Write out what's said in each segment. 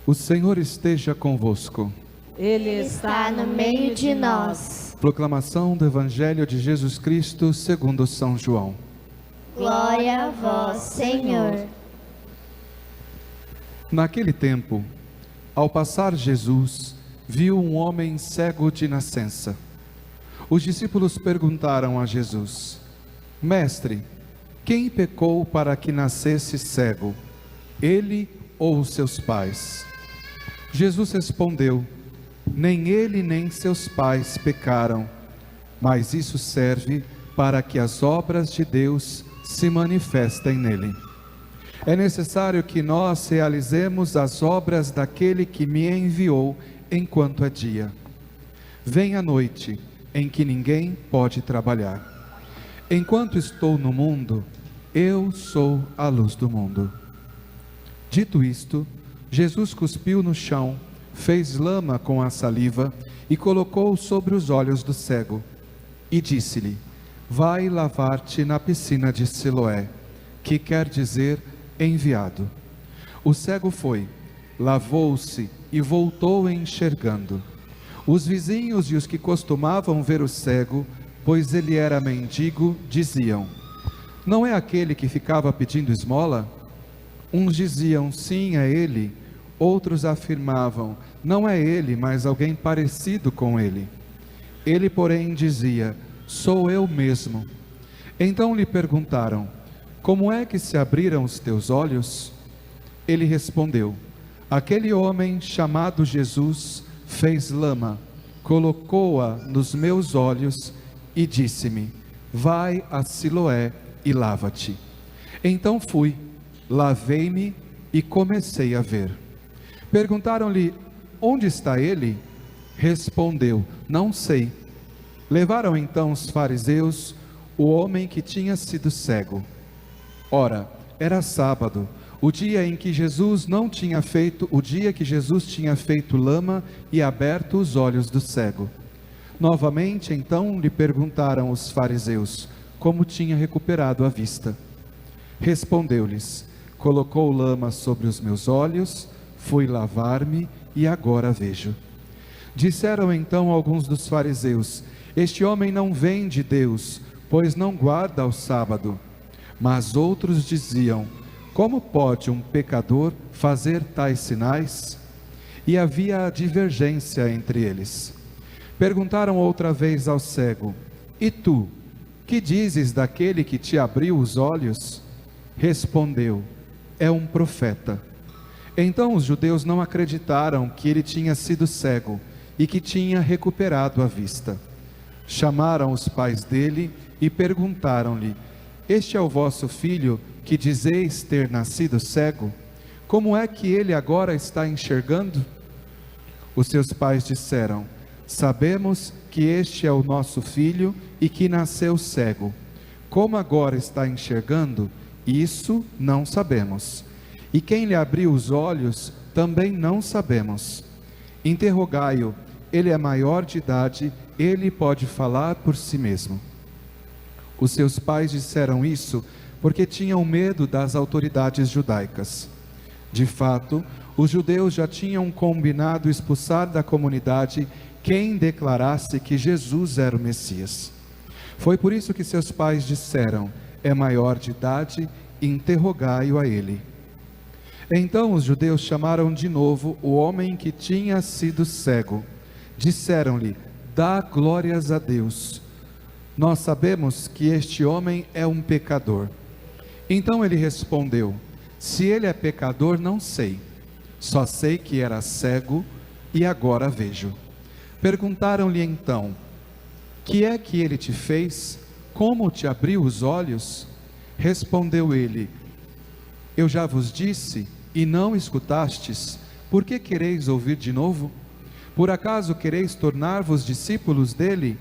O Senhor esteja convosco. Ele está no meio de nós. Proclamação do Evangelho de Jesus Cristo segundo São João. Glória a vós, Senhor. Naquele tempo, ao passar Jesus, viu um homem cego de nascença. Os discípulos perguntaram a Jesus: Mestre, quem pecou para que nascesse cego, ele ou os seus pais? Jesus respondeu: Nem ele nem seus pais pecaram, mas isso serve para que as obras de Deus se manifestem nele. É necessário que nós realizemos as obras daquele que me enviou enquanto é dia. Vem a noite, em que ninguém pode trabalhar. Enquanto estou no mundo, eu sou a luz do mundo. Dito isto, Jesus cuspiu no chão, fez lama com a saliva e colocou sobre os olhos do cego. E disse-lhe: Vai lavar-te na piscina de Siloé, que quer dizer enviado. O cego foi, lavou-se e voltou enxergando. Os vizinhos e os que costumavam ver o cego, pois ele era mendigo, diziam: Não é aquele que ficava pedindo esmola? Uns diziam: Sim, é ele. Outros afirmavam: Não é ele, mas alguém parecido com ele. Ele, porém, dizia: Sou eu mesmo. Então lhe perguntaram: Como é que se abriram os teus olhos? Ele respondeu: Aquele homem chamado Jesus fez lama, colocou-a nos meus olhos e disse-me: Vai a Siloé e lava-te. Então fui, lavei-me e comecei a ver. Perguntaram-lhe: Onde está ele? Respondeu: Não sei. Levaram então os fariseus o homem que tinha sido cego. Ora, era sábado, o dia que Jesus tinha feito lama e aberto os olhos do cego. Novamente então lhe perguntaram os fariseus como tinha recuperado a vista. Respondeu-lhes: Colocou lama sobre os meus olhos, fui lavar-me e agora vejo. Disseram então alguns dos fariseus: Este homem não vem de Deus, pois não guarda o sábado. Mas outros diziam: Como pode um pecador fazer tais sinais? E havia divergência entre eles. Perguntaram outra vez ao cego: E tu, que dizes daquele que te abriu os olhos? Respondeu: É um profeta. Então os judeus não acreditaram que ele tinha sido cego e que tinha recuperado a vista. Chamaram os pais dele e perguntaram-lhe: Este é o vosso filho, que dizeis ter nascido cego? Como é que ele agora está enxergando? Os seus pais disseram: Sabemos que este é o nosso filho e que nasceu cego. Como agora está enxergando, isso não sabemos. E quem lhe abriu os olhos, também não sabemos. Interrogai-o, ele é maior de idade, ele pode falar por si mesmo. Os seus pais disseram isso porque tinham medo das autoridades judaicas. De fato, os judeus já tinham combinado expulsar da comunidade quem declarasse que Jesus era o Messias. Foi por isso que seus pais disseram: É maior de idade, interrogai-o a ele. Então os judeus chamaram de novo o homem que tinha sido cego. Disseram-lhe: Dá glórias a Deus. Nós sabemos que este homem é um pecador. Então ele respondeu: Se ele é pecador, não sei. Só sei que era cego e agora vejo. Perguntaram-lhe então: Que é que ele te fez? Como te abriu os olhos? Respondeu ele: Eu já vos disse e não escutastes. Por que quereis ouvir de novo? Por acaso quereis tornar-vos discípulos dele?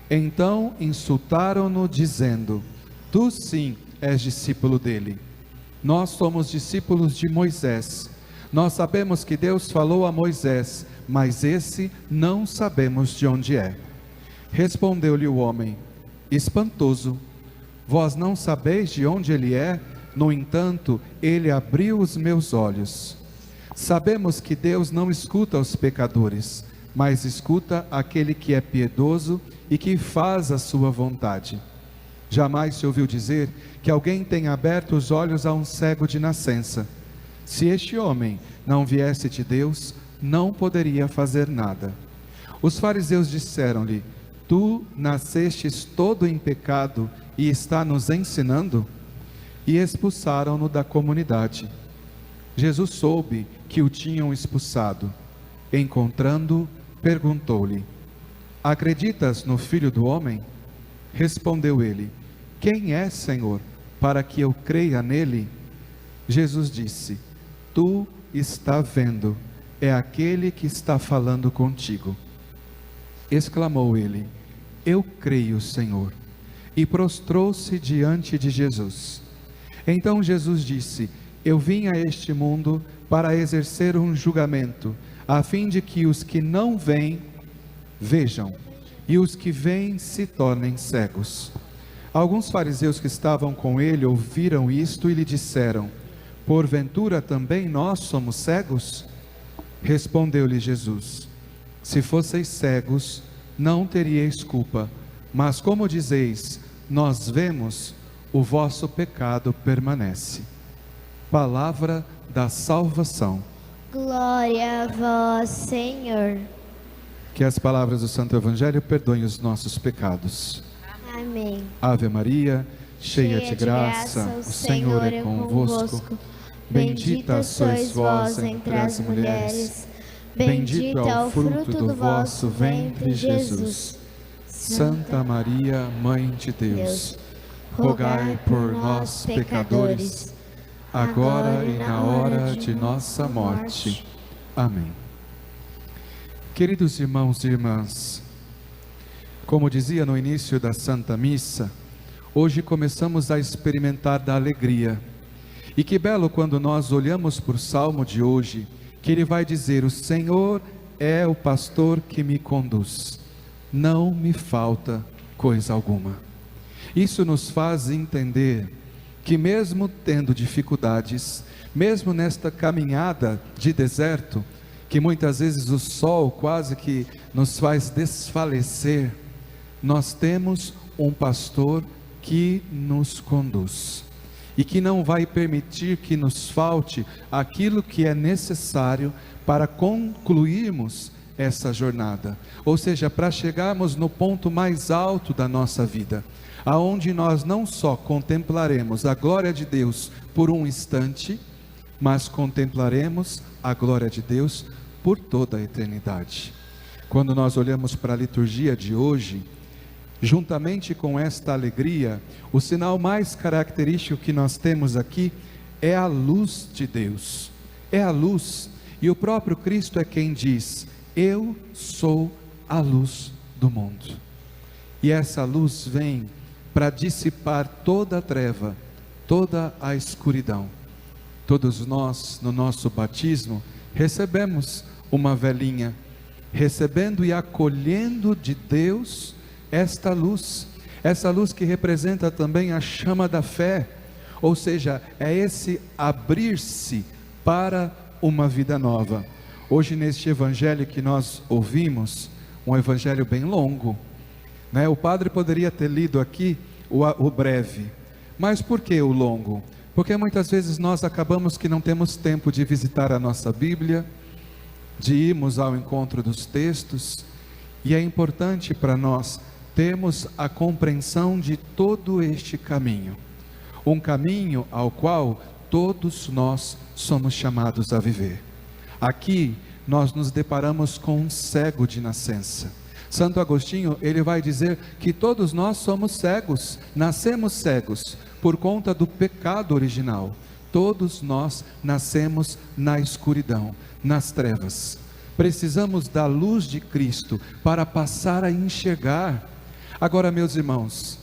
Então insultaram-no, dizendo: Tu sim és discípulo dele. Nós somos discípulos de Moisés. Nós sabemos que Deus falou a Moisés, mas esse não sabemos de onde é. Respondeu-lhe o homem: Espantoso, vós não sabeis de onde ele é? No entanto, ele abriu os meus olhos. Sabemos que Deus não escuta os pecadores, mas escuta aquele que é piedoso e que faz a sua vontade. Jamais se ouviu dizer que alguém tenha aberto os olhos a um cego de nascença. Se este homem não viesse de Deus, não poderia fazer nada. Os fariseus disseram-lhe: Tu nascestes todo em pecado e está nos ensinando? E expulsaram-no da comunidade. Jesus soube que o tinham expulsado. Encontrando-o, perguntou-lhe: Acreditas no Filho do Homem? Respondeu ele: Quem é, Senhor, para que eu creia nele? Jesus disse: Tu está vendo, é aquele que está falando contigo. Exclamou ele: Eu creio, Senhor. E prostrou-se diante de Jesus. Então Jesus disse: Eu vim a este mundo para exercer um julgamento, a fim de que os que não veem, vejam, e os que veem se tornem cegos. Alguns fariseus que estavam com ele ouviram isto e lhe disseram: Porventura também nós somos cegos? Respondeu-lhe Jesus: Se fosseis cegos, não teríeis culpa, mas como dizeis, nós vemos, o vosso pecado permanece. Palavra da salvação. Glória a vós, Senhor. Que as palavras do Santo Evangelho perdoem os nossos pecados. Amém. Ave Maria, cheia de graça, o Senhor é convosco. Bendita sois vós entre as mulheres, bendito é o fruto do vosso ventre, Jesus. Santa Maria, Mãe de Deus, rogai por nós, pecadores, agora e na hora de nossa morte. Amém. Queridos irmãos e irmãs, como dizia no início da Santa Missa, hoje começamos a experimentar da alegria. E que belo quando nós olhamos para o Salmo de hoje, que ele vai dizer: O Senhor é o pastor que me conduz, não me falta coisa alguma. Isso nos faz entender que mesmo tendo dificuldades, mesmo nesta caminhada de deserto, que muitas vezes o sol quase que nos faz desfalecer, nós temos um pastor que nos conduz e que não vai permitir que nos falte aquilo que é necessário para concluirmos essa jornada, ou seja, para chegarmos no ponto mais alto da nossa vida, aonde nós não só contemplaremos a glória de Deus por um instante, mas contemplaremos a glória de Deus por toda a eternidade. Quando nós olhamos para a liturgia de hoje, juntamente com esta alegria, o sinal mais característico que nós temos aqui é a luz de Deus. É a luz, e o próprio Cristo é quem diz: Eu sou a luz do mundo. E essa luz vem para dissipar toda a treva, toda a escuridão. Todos nós, no nosso batismo, recebemos uma velinha, recebendo e acolhendo de Deus esta luz, essa luz que representa também a chama da fé, ou seja, é esse abrir-se para uma vida nova. Hoje neste evangelho que nós ouvimos, um evangelho bem longo, né? O padre poderia ter lido aqui o breve, mas por que o longo? Porque muitas vezes nós acabamos que não temos tempo de visitar a nossa Bíblia, de irmos ao encontro dos textos, e é importante para nós termos a compreensão de todo este caminho, um caminho ao qual todos nós somos chamados a viver. Aqui nós nos deparamos com um cego de nascença. Santo Agostinho, ele vai dizer que todos nós somos cegos, nascemos cegos por conta do pecado original. Todos nós nascemos na escuridão, nas trevas. Precisamos da luz de Cristo para passar a enxergar. Agora, meus irmãos,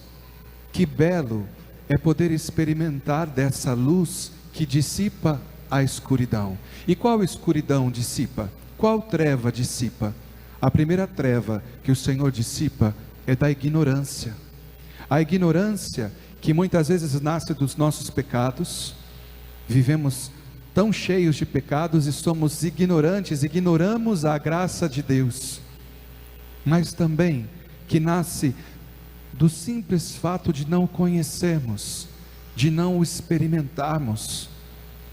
que belo é poder experimentar dessa luz que dissipa a escuridão. E qual escuridão dissipa? Qual treva dissipa? A primeira treva que o Senhor dissipa é da ignorância. A ignorância que muitas vezes nasce dos nossos pecados. Vivemos tão cheios de pecados e somos ignorantes, ignoramos a graça de Deus, mas também que nasce do simples fato de não conhecermos, de não o experimentarmos,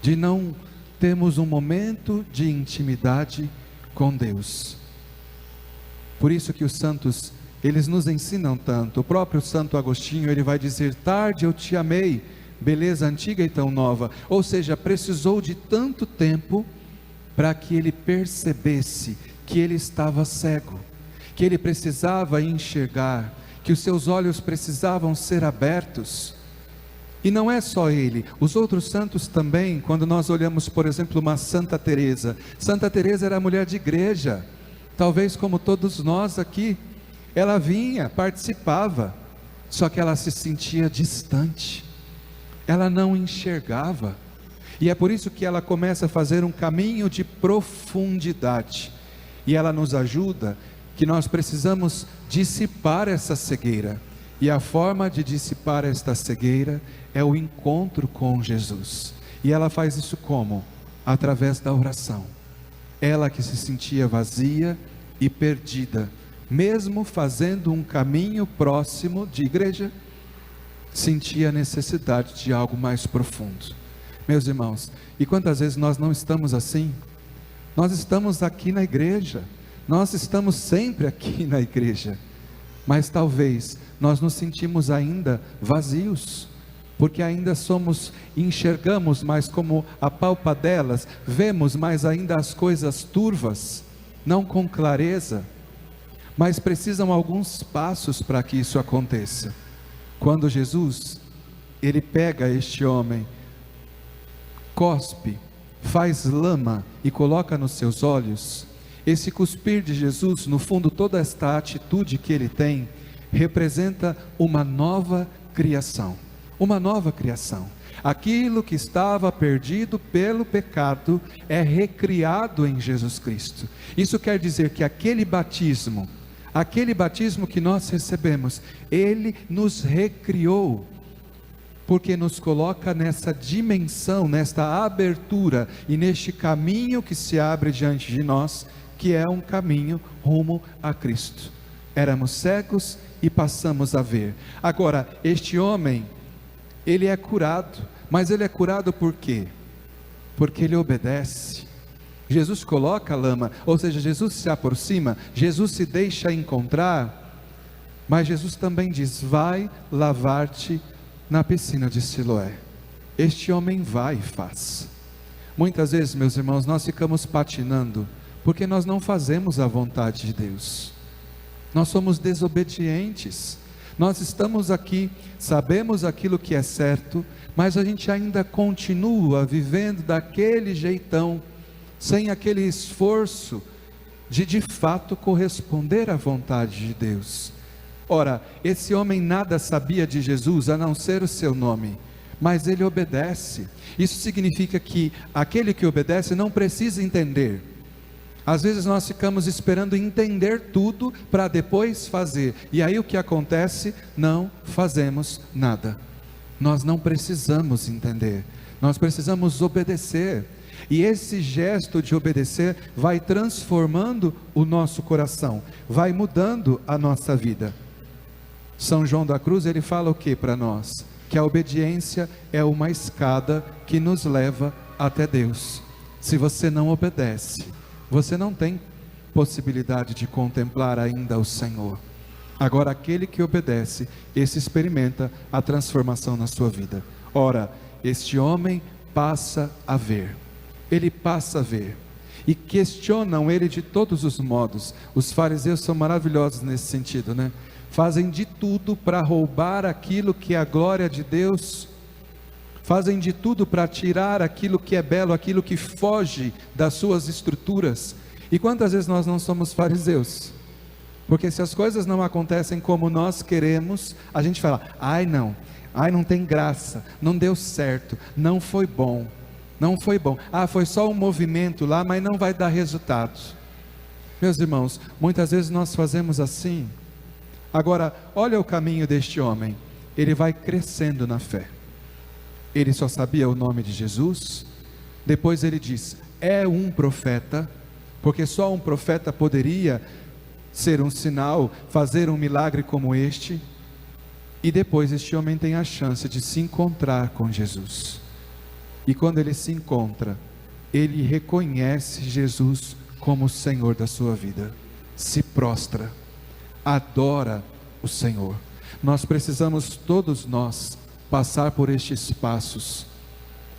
de não termos um momento de intimidade com Deus. Por isso que os santos, eles nos ensinam tanto. O próprio Santo Agostinho, ele vai dizer: tarde eu te amei, beleza antiga e tão nova. Ou seja, precisou de tanto tempo para que ele percebesse que ele estava cego, que ele precisava enxergar, que os seus olhos precisavam ser abertos. E não é só ele, os outros santos também. Quando nós olhamos, por exemplo, uma Santa Teresa. Santa Teresa era mulher de igreja, talvez como todos nós aqui. Ela vinha, participava, só que ela se sentia distante, ela não enxergava, e é por isso que ela começa a fazer um caminho de profundidade, e ela nos ajuda, que nós precisamos dissipar essa cegueira, e a forma de dissipar esta cegueira é o encontro com Jesus. E ela faz isso como? Através da oração. Ela que se sentia vazia e perdida, mesmo fazendo um caminho próximo de igreja, sentia a necessidade de algo mais profundo. Meus irmãos, e quantas vezes nós não estamos assim? Nós estamos aqui na igreja, nós estamos sempre aqui na igreja, mas talvez nós nos sentimos ainda vazios, porque ainda enxergamos mais como apalpadelas, vemos mais ainda as coisas turvas, não com clareza, mas precisam alguns passos para que isso aconteça. Quando Jesus, ele pega este homem, cospe, faz lama e coloca nos seus olhos, esse cuspir de Jesus, no fundo toda esta atitude que ele tem, representa uma nova criação, uma nova criação. Aquilo que estava perdido pelo pecado é recriado em Jesus Cristo. Isso quer dizer que aquele batismo que nós recebemos, ele nos recriou, porque nos coloca nessa dimensão, nesta abertura e neste caminho que se abre diante de nós, que é um caminho rumo a Cristo. Éramos cegos e passamos a ver. Agora, este homem, ele é curado, mas ele é curado por quê? Porque ele obedece. Jesus coloca a lama, ou seja, Jesus se aproxima, Jesus se deixa encontrar, mas Jesus também diz: vai lavar-te na piscina de Siloé. Este homem vai e faz. Muitas vezes, meus irmãos, nós ficamos patinando, porque nós não fazemos a vontade de Deus. Nós somos desobedientes, nós estamos aqui, sabemos aquilo que é certo, mas a gente ainda continua vivendo daquele jeitão, sem aquele esforço de fato corresponder à vontade de Deus. Ora, esse homem nada sabia de Jesus, a não ser o seu nome, mas ele obedece. Isso significa que aquele que obedece não precisa entender. Às vezes nós ficamos esperando entender tudo para depois fazer, e aí o que acontece? Não fazemos nada. Nós não precisamos entender, nós precisamos obedecer, e esse gesto de obedecer vai transformando o nosso coração, vai mudando a nossa vida. São João da Cruz, ele fala o que para nós? Que a obediência é uma escada que nos leva até Deus. Se você não obedece, você não tem possibilidade de contemplar ainda o Senhor. Agora, aquele que obedece, esse experimenta a transformação na sua vida. Ora, este homem passa a ver, ele passa a ver, e questionam ele de todos os modos. Os fariseus são maravilhosos nesse sentido, né? Fazem de tudo para roubar aquilo que é a glória de Deus, fazem de tudo para tirar aquilo que é belo, aquilo que foge das suas estruturas. E quantas vezes nós não somos fariseus? Porque se as coisas não acontecem como nós queremos, a gente fala: ai não tem graça, não deu certo, não foi bom, foi só um movimento lá, mas não vai dar resultado. Meus irmãos, muitas vezes nós fazemos assim. Agora, olha o caminho deste homem, ele vai crescendo na fé. Ele só sabia o nome de Jesus, Depois ele diz: é um profeta, porque só um profeta poderia ser um sinal, fazer um milagre como este. E depois este homem tem a chance de se encontrar com Jesus. E quando ele se encontra, ele reconhece Jesus como o Senhor da sua vida, se prostra, adora o Senhor. Nós precisamos, todos nós, passar por estes passos,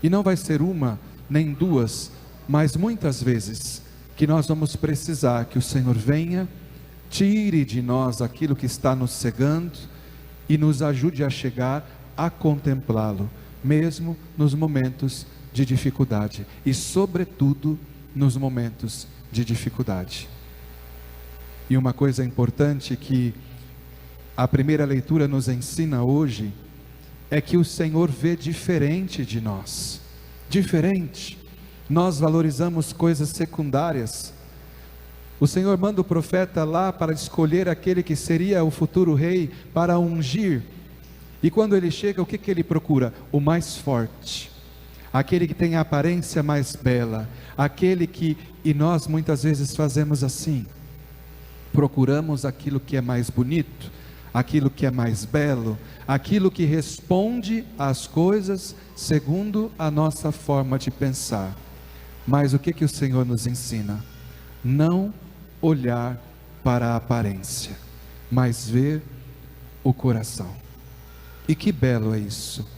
e não vai ser uma, nem duas, mas muitas vezes, que nós vamos precisar que o Senhor venha, tire de nós aquilo que está nos cegando, e nos ajude a chegar a contemplá-lo, mesmo nos momentos de dificuldade, e sobretudo nos momentos de dificuldade. E uma coisa importante que a primeira leitura nos ensina hoje, é que o Senhor vê diferente de nós, diferente. Nós valorizamos coisas secundárias. O Senhor manda o profeta lá para escolher aquele que seria o futuro rei, para ungir. E quando ele chega, o que ele procura? O mais forte, aquele que tem a aparência mais bela, aquele que, e nós muitas vezes fazemos assim, procuramos aquilo que é mais bonito, aquilo que é mais belo, aquilo que responde às coisas segundo a nossa forma de pensar. Mas o que o Senhor nos ensina? Não olhar para a aparência, mas ver o coração. E que belo é isso,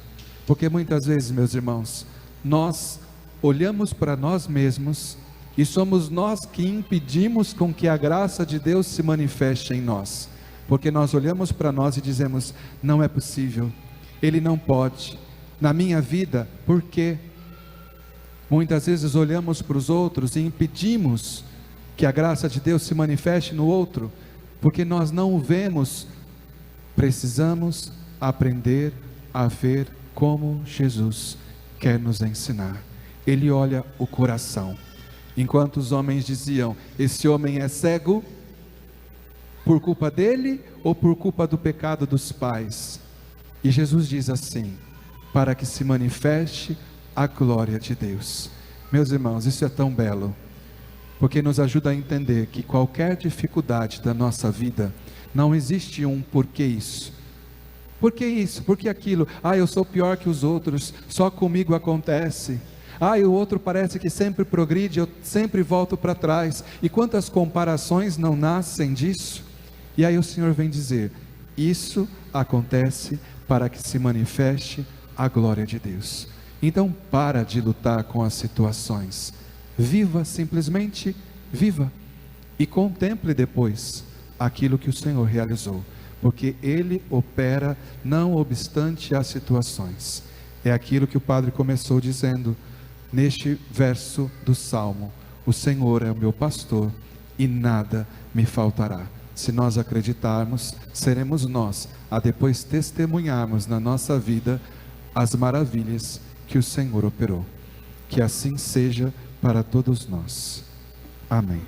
porque muitas vezes, meus irmãos, nós olhamos para nós mesmos, e somos nós que impedimos com que a graça de Deus se manifeste em nós, porque nós olhamos para nós e dizemos: não é possível, Ele não pode, na minha vida, por quê? Muitas vezes olhamos para os outros e impedimos que a graça de Deus se manifeste no outro, porque nós não o vemos. Precisamos aprender a ver como Jesus quer nos ensinar. Ele olha o coração. Enquanto os homens diziam: esse homem é cego por culpa dele ou por culpa do pecado dos pais? E Jesus diz assim: para que se manifeste a glória de Deus. Meus irmãos, isso é tão belo, porque nos ajuda a entender que qualquer dificuldade da nossa vida, não existe um porquê isso. Por que isso? Por que aquilo? Eu sou pior que os outros, só comigo acontece. E o outro parece que sempre progride, eu sempre volto para trás. E quantas comparações não nascem disso? E aí o Senhor vem dizer: isso acontece para que se manifeste a glória de Deus. Então para de lutar com as situações, viva, simplesmente viva, e contemple depois aquilo que o Senhor realizou, porque Ele opera não obstante as situações. É aquilo que o Padre começou dizendo neste verso do Salmo: o Senhor é o meu pastor e nada me faltará. Se nós acreditarmos, seremos nós a depois testemunharmos na nossa vida as maravilhas que o Senhor operou. Que assim seja para todos nós. Amém.